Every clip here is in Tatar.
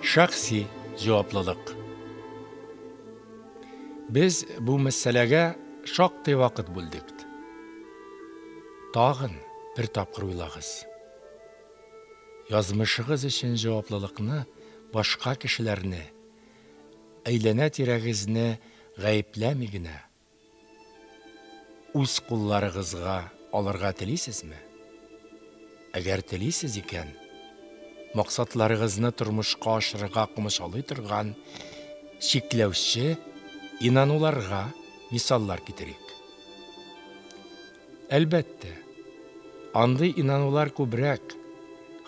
Шәхси җаваплылык. Без бу мәсьәләгә шактый вакыт бүлдек. Тагын бер тапкыр уйлагыз. Язмышыгыз өчен җаваплылыкны башка кешеләрне, әйләнә-тирәгезне гаепләми генә, үз кулларыгызга алырга телисезме? Әгәр телисез икән, максатларыгызны тормышка ашырырга комачалый торган шикләүче инануларга мисаллар китерик. Әлбәттә, андый инанулар күбрәк,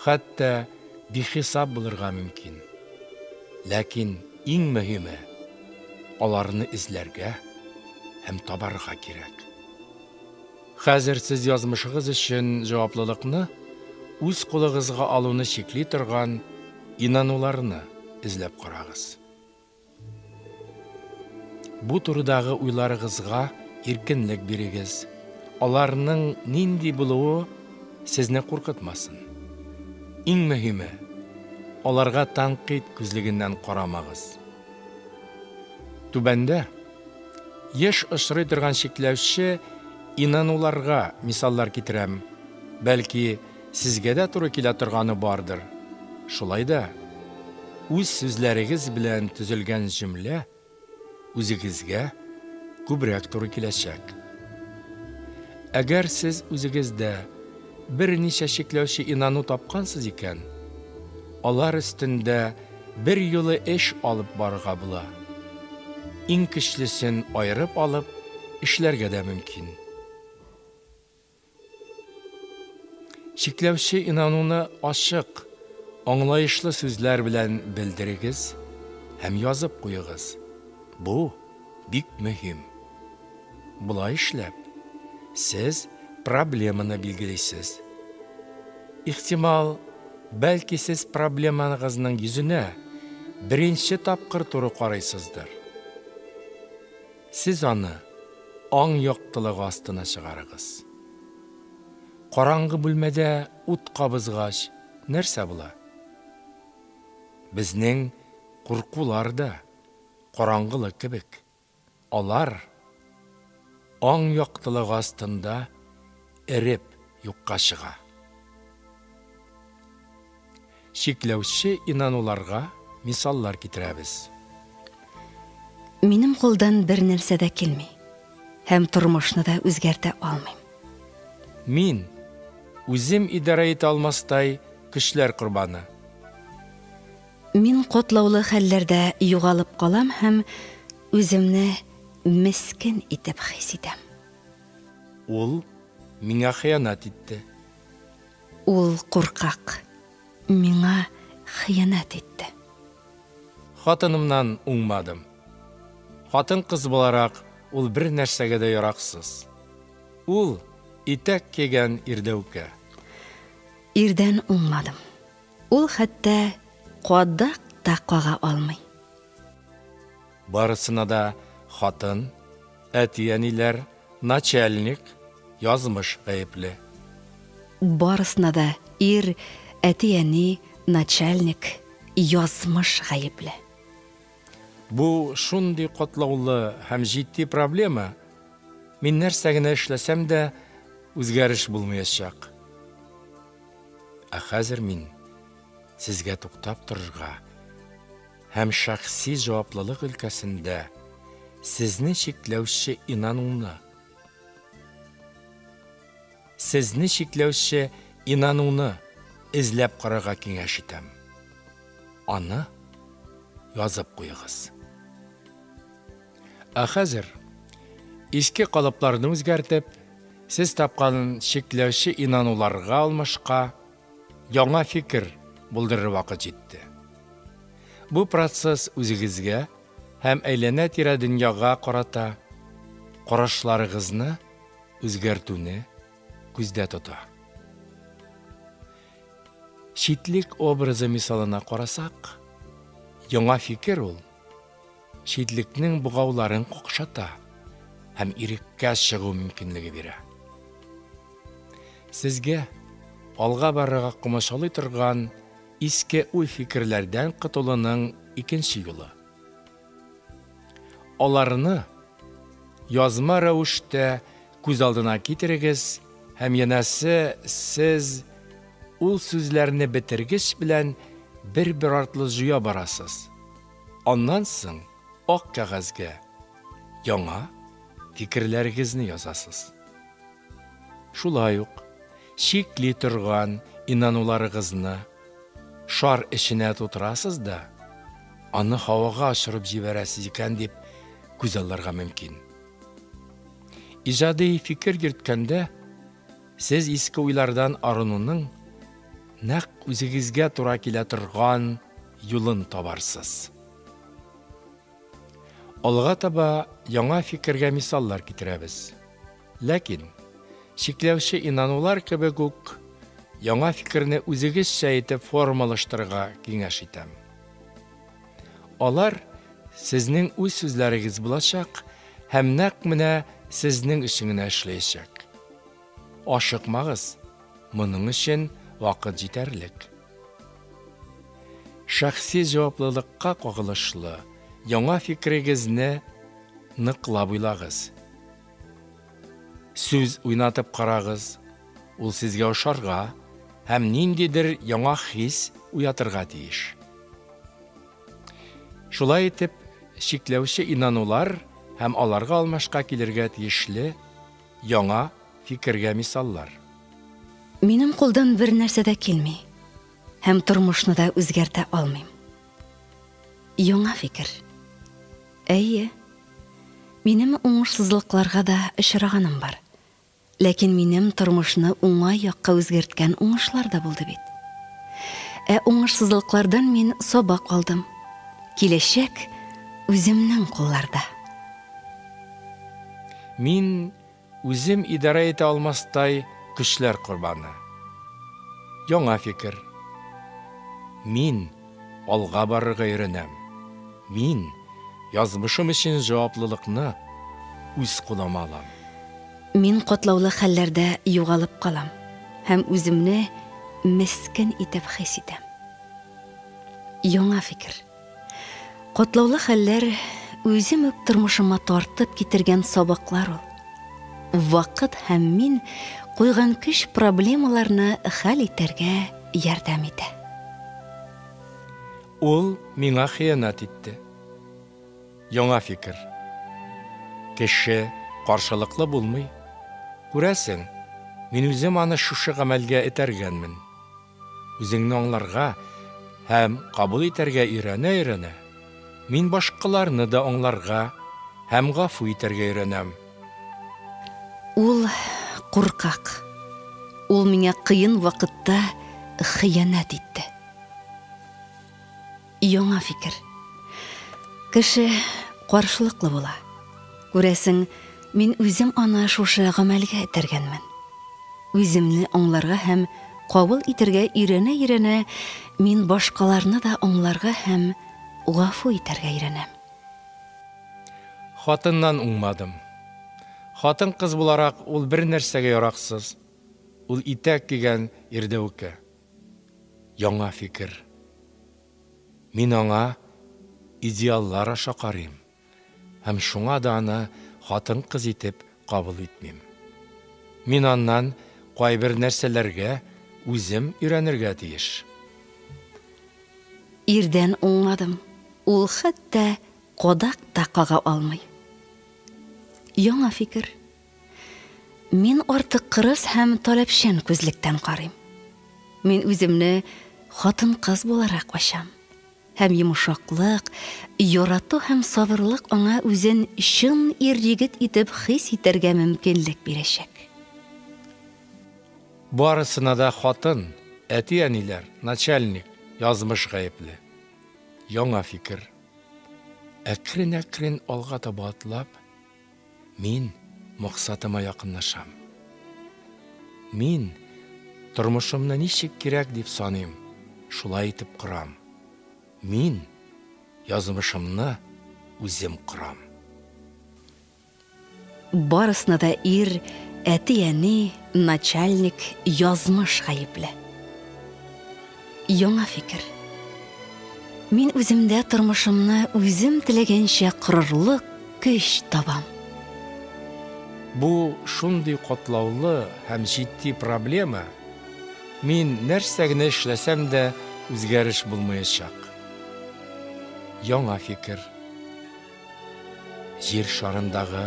хәтта бихисап булырга мөмкин. Ләкин иң мөһиме, аларны эзләргә һәм табарга кирәк. Хәзер сез язмышыгыз өчен җаваплылыкны үз кулыгызга алуны шикли торган инануларны эзләп карагыз. Бу турыдагы уйларыгызга иркенлек бирегез. Аларның нинди булуы сезне куркытмасын. Иң мөһиме, аларга тәнкыйть күзлегеннән карамагыз. Түбәндә яшь очрый торган шикләүче инануларга мисаллар китерәм. Бәлки, сезгә дә туры килә торганы бардыр. Шулай да, үз сүзләрегез белән төзелгән җөмлә үзегезгә күбрәк туры киләчәк. Әгәр сез үзегездә берничә шикләүче инану тапкансыз икән, алар өстендә бер юлы эш алып барырга була. Иң көчлесен айырып алып, эшләргә дә мөмкин. Шикләүче инануны ачык, аңлаешлы сүзләр белән белдерегез һәм язып куегыз. Бу бик мөһим. Булай эшләп, сез проблеманы билгелисез. Ихтимал, бәлки сез проблемагызның йөзенә беренче тапкыр туры карыйсыздыр. Сез аны аң яктылыгы астына чыгарыгыз. Караңгы бүлмәдә ут кабызгач, нәрсә була? Безнең куркулар да караңгылык кебек. Алар аң яктылыгы астында эреп юкка чыга. Шикләүче инануларга мисаллар китерәбез. Минем қолдан бер нәрсә дә килми, һәм тормышны да үзгәртә алмыйм. Мин үзем идара итә алмастай көчләр курбаны. Мин котлаулы хәлләрдә югалып калам һәм үземне мескен итеп хис итәм. Ул миңа хыянат итте. Ул куркак, миңа хыянат итте. Хатынымнан уңмадым. Хатын кыз буларак, ул бер нәрсәгә дә яраксыз. Ул итәк кигән ирдәүкә. Ирдән уңмадым. Ул хәтта кадак та кага алмый. Барысына да хатын, әти-әниләр, начальник, язмыш гаепле. Барысына да ир, әти-әни, начальник, язмыш гаепле. Бу шундый катлаулы һәм җитди проблема. Мин нәрсә генә эшләсәм дә үзгәреш булмаячак. Ә хәзер мин сезгә туктап торырга һәм шәхси җаваплылык өлкәсендә сезне шикләүче инануны эзләп карарга киңәш итәм. Аны язып куегыз. Ә хәзер иске калыпларны үзгәртеп, сез тапкан шикләүче инануларга алмашка яңа фикер булдырыр вакыт җитте. Бу процесс үзегезгә һәм әйләнә-тирә дөньяга карата карашларыгызны үзгәртүне күздә тота. Шитлек образы мисалына карасак, яңа фикер ул шитлекнең бугауларын какшата һәм иреккә чыгу мөмкинлеге бирә. Сезгә алга барырга комачалый торган иске уй-фикерләрдән кытылуның икенче юлы. Аларны язма рәвештә күз алдына китерегез һәм янәсе сез ул сүзләрне бетергеч белән бер артлы җыя барасыз. Аннан соң ак кәгазьгә яңа фикерләрегезне язасыз. Шулай ук шикли торган инануларыгызны шар эченә тутырасыз да, аны һавага ашырып җибәрәсез икән дип күз алырга мөмкин. Иҗади фикер йөрткәндә сез иске уйлардан арынуның нәкъ үзегезгә туры килә торган юлын табарсыз. Алга таба яңа фикергә мисаллар китерәбез. Ләкин шикләүче инанулар кебек үк яңа фикерне үзегезчә итеп формалаштырырга киңәш итәм. Алар сезнең үз сүзләрегез булачак һәм нәкъ менә сезнең өчен генә эшләячәк. Ашыкмагыз, моның өчен вакыт җитәрлек. Шәхси җаваплылыкка кагылышлы яңа фикерегезне ныклап уйлагыз. Сүз уйнатып карагыз, ул сезгә ошарга һәм ниндидер яңа хис уятырга тиеш. Шулай итеп, шикләүче инанулар һәм аларга алмашка килергә тиешле яңа фикергә мисаллар. Минем кулдан бер нәрсә дә килми, һәм тормышны да үзгәртә алмыйм. Яңа фикер. Әйе, минем уңышсызлыкларга да очраганым бар. Ләкин минем тормышны уңай якка үзгәрткән уңышлар да булды бит. Уңышсызлыклардан мин сабак алдым. Киләчәк үземнең кулларда. Мин үзем идара итә алмастай көчләр корбаны. Яңа фикер. Мин алга барырга өйрәнәм. Мин язмышым өчен җаваплылыкны үз кулыма алам. Мин катлаулы хәлләрдә югалып калам һәм үземне мескен итеп хис итәм. Яңа фикер. Катлаулы хәлләр үзем үк тормышыма тартып китергән сабаклар ул. Вакыт һәм мин куйган көч проблемаларны хәл итәргә ярдәм итә. Ул миңа хыянат итте. Яңа фикер. Кеше каршылыклы булмый. Күрәсең, мин үзем аны шушы гамәлгә этәргәнмен. Үзеңне аңларга һәм кабул итәргә өйрәнә, мин башкаларны да аңларга һәм гафу итәргә өйрәнәм. Ул куркак. Ул миңа кыен вакытта хыянат итте. Яңа фикер. Кеше каршылыклы була. Күрәсең, мин үзем аны шушы гамәлгә этәргәнмен. Үземне аңларга һәм кабул итәргә өйрәнә, мин башкаларны да аңларга һәм гафу итәргә өйрәнәм. Хатыннан уңмадым. Хатын кыз буларак ул бер нәрсәгә яраксыз. Ул итәк кигән ирдәүкә. Яңа фикер. Мин аңа идеаллар аша карыйм. Һәм шуңа да аны хатын кыз итеп кабул итмим. Мин аннан кайбер нәрсәләргә үзем өйрәнергә тиеш. Ирдән уңмадым. Ул хәтта кодак та кага алмый. Яңа фикер. Мин артык кырыс һәм таләпчән күзлектән карыйм. Мин үземне хатын-кыз буларак ачам. Һәм йомшаклык, ярату һәм сабырлык аңа үзен чын ир-егет итеп хис итәргә мөмкинлек бирәчәк. Барысына да хатын, әти-әниләр, начальник, язмыш гаепле. Яңа фикер. Әкрен-әкрен алга таба атлап, мин максатыма якынлашам. Мин тормышымны ничек кирәк дип саныйм, шулай итеп корам. Мин язмышымны үзем корам. Барысына да ир, әти-әни, начальник, язмыш гаепле. яңа фикер. Мин үземдә тормышымны үзем теләгәнчә корырлык көч табам. Бу шундый катлаулы һәм җитди проблема. Мин нәрсә генә эшләсәм дә үзгәреш булмаячак. Яңа фикер. Җир шарындагы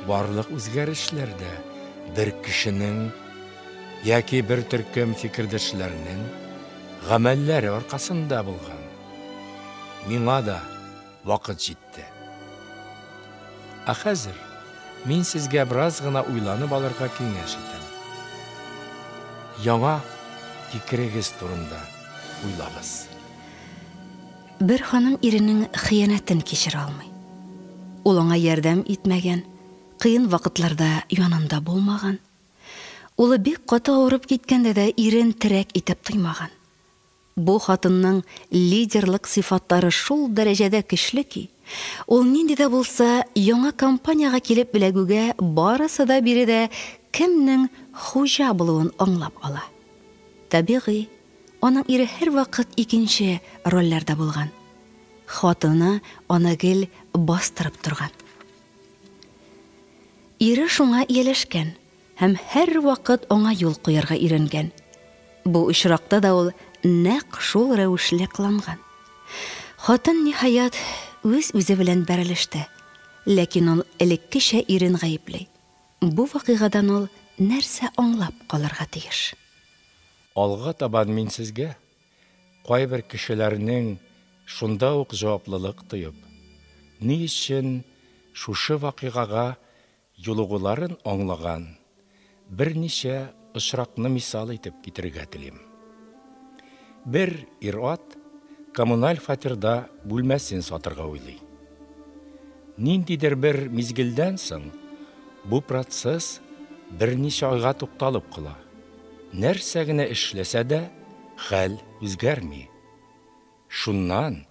барлык үзгәрешләрдә бер кешенең яки бер төркем фикердәшләрнең гамәлләре аркасында булган. Миңа да вакыт җитте. Хәзер мин сезгә бераз гына уйланып алырга киңәш итәм. Яңа фикерегез турында уйлагыз. Бер ханым иренең хыянәтен кичерә алмый. Ул аңа ярдәм итмәгән, кыен вакытларда янында булмаган. Улы бик каты авырып киткәндә дә ирен терәк итеп тоймаган. Бу хатынның лидерлык сыйфаттары шул дәрәҗәдә көчле ки, ул нинди дә булса яңа компанияга килеп беләгүгә барысы да биредә кемнең хуҗа булуын аңлап ала. Табигый, аның ире һәр вакыт икенче рольләрдә булган. Хатыны аны гел бастырып торган. Ире шуңа ияләшкән һәм һәр вакыт аңа юл куярга иренгән. Бу очракта да ул нәкъ шул рәвешле кыланган. Хатын ниһаят үзе белән бәрелеште, ләкин ул элеккечә ирен гаеплей. Бу вакыйгадан ул нәрсә аңлап калырга тиеш? Алга табан мин сезгә кайбер кешеләрнең шунда ук җаваплылык тоеп, ни өчен шушы вакыйгага юлыгуларын аңлаган берничә очракны мисал итеп китерергә телим. Бер ир-ат коммуналь фатирда бүлмәсен сатырга уйлый. Ниндидер бер мизгелдән соң бу процесс берничә айга тукталып кала. Нәрсә генә эшләсә дә хәл үзгәрми. Шуннан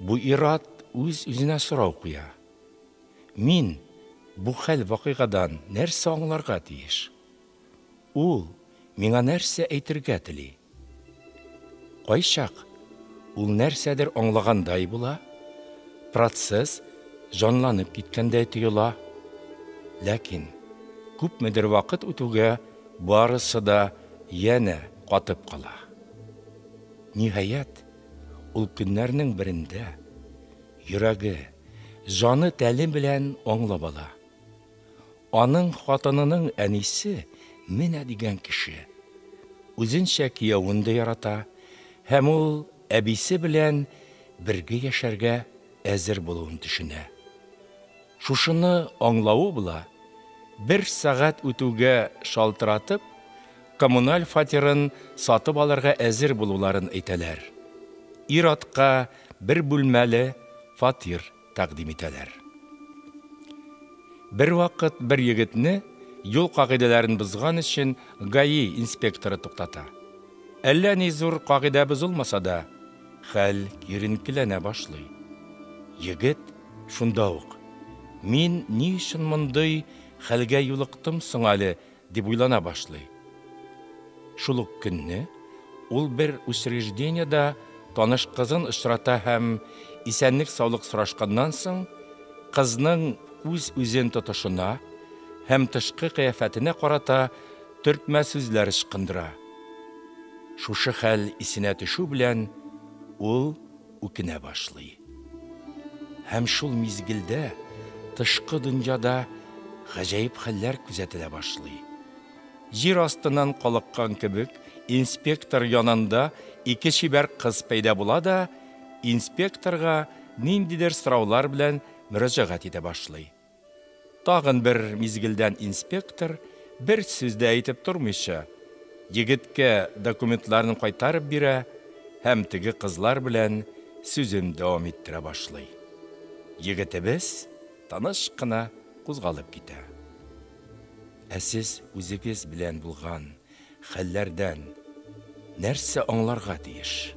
бу ир-ат үз-үзенә сорау куя. Мин бу хәл вакыйгадан нәрсә аңларга тиеш? Ул миңа нәрсә әйтергә тели? Кайчак ул нәрсәдер аңлагандай була, процесс җанланып киткәндәй тоела. Ләкин күпмедер вакыт үтүгә барысы да яна катып кала. Ниһаят, ул көннәрнең берендә йөрәге, җаны тәле белән аңлап ала. Аның хатынының әнисе менә дигән кеше үзенчә киявын да ярата, һәм ул әбисе белән бергә яшәргә әзер булуын төшенә. Шушыны аңлавы була, бер сәгать үтүгә шалтыратып, коммуналь фатирын сатып алырга әзер булуларын әйтәләр. Ир-атка бер бүлмәле фатир тәкъдим итәләр. Бер вакыт бер егетне юл кагыйдәләрен бозган өчен ГАИ инспекторы туктата. Әллә ни зур кагыйдә бозылмаса да, хәл киренкеләнә башлый. Егет шунда ук: "Мин ни өчен мондый хәлгә юлыктым соң әле?" дип уйлана башлый. Шул ук көнне ул бер учреждениедә таныш кызын очрата һәм исәнлек-саулык сорашканнан соң кызның үз-үзен тотышына һәм тышкы кыяфәтенә карата төртмә сүзләр ычкындыра. Шушы хәл исенә төшү белән ул үкенә башлый. Һәм шул мизгелдә тышкы дөньяда гаҗәеп хәлләр күзәтелә башлый. Җир астыннан калыккан кебек, инспектор янында ике шибәр кыз пәйда була да, инспекторга ниндидер сораулар белән мөрәҗәгать итә башлый. Тагын бер мизгелдән инспектор бер сүз дә әйтеп тормыйча, егеткә документларын кайтарып бирә һәм теге кызлар белән сүзен дәвам иттерә башлый. Егетебез таныш кына кузгалып китә. Сез үзегез белән булган хәлләрдән нәрсә аңларга тиеш?